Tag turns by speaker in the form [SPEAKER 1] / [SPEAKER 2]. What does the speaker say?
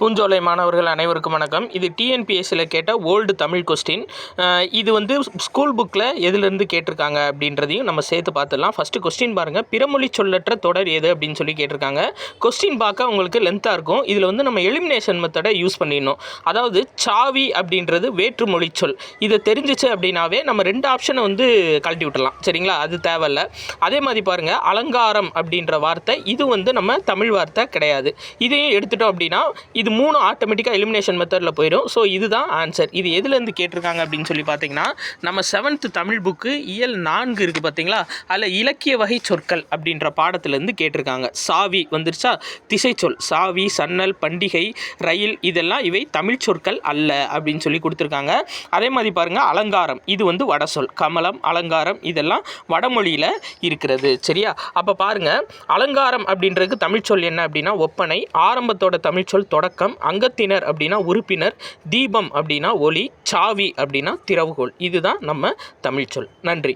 [SPEAKER 1] பூஞ்சோலை மாணவர்கள் அனைவருக்கும் வணக்கம். இது டிஎன்பிஎஸ்சியில் கேட்ட ஓல்டு தமிழ் கொஸ்டின். இது வந்து ஸ்கூல் புக்கில் எதுலேருந்து கேட்டிருக்காங்க அப்படின்றதையும் நம்ம சேர்த்து பார்த்துடலாம். ஃபஸ்ட்டு கொஸ்டின் பாருங்கள். பிறமொழி சொல்லற்ற தொடர் எது அப்படின்னு சொல்லி கேட்டிருக்காங்க. கொஸ்டின் பார்க்க உங்களுக்கு லென்த்தாக இருக்கும். இதில் வந்து நம்ம எலிமினேஷன் மெத்தடை யூஸ் பண்ணிடணும். அதாவது சாவி அப்படின்றது வேற்றுமொழி சொல். இதை தெரிஞ்சிச்சு அப்படின்னாவே நம்ம 2 ஆப்ஷனை வந்து கழட்டி விட்டுடலாம். சரிங்களா? அது தேவையில்லை. அதே மாதிரி பாருங்கள், அலங்காரம் அப்படின்ற வார்த்தை இது வந்து நம்ம தமிழ் வார்த்தை கிடையாது. இதையும் எடுத்துட்டோம் அப்படின்னா இது 3 ஆட்டோமேட்டிக்காக எலிமினேஷன் மெத்தடில் போயிடும். ஸோ இதுதான் ஆன்சர். இது எதுலேருந்து கேட்டிருக்காங்க அப்படின்னு சொல்லி பார்த்தீங்கன்னா, நம்ம 7th தமிழ் புக்கு இயல் 4 இருக்குது பார்த்தீங்களா, அதில் இலக்கிய வகை சொற்கள் அப்படின்ற பாடத்துலேருந்து கேட்டிருக்காங்க. சாவி வந்துருச்சா, திசை சொல், சாவி, சன்னல், பண்டிகை, ரயில், இதெல்லாம் இவை தமிழ் சொற்கள் அல்ல அப்படின்னு சொல்லி கொடுத்துருக்காங்க. அதே மாதிரி பாருங்கள், அலங்காரம் இது வந்து வட சொல். கமலம், அலங்காரம் இதெல்லாம் வடமொழியில் இருக்கிறது. சரியா? அப்போ பாருங்கள், அலங்காரம் அப்படின்றதுக்கு தமிழ் சொல் என்ன அப்படின்னா ஒப்பனை, ஆரம்பத்தோட தமிழ் சொல் தொடக்கம், அங்கத்தினர் அப்படின்னா உறுப்பினர், தீபம் அப்படின்னா ஒளி, சாவி அப்படின்னா திறவுகோல். இதுதான் நம்ம தமிழ் சொல். நன்றி.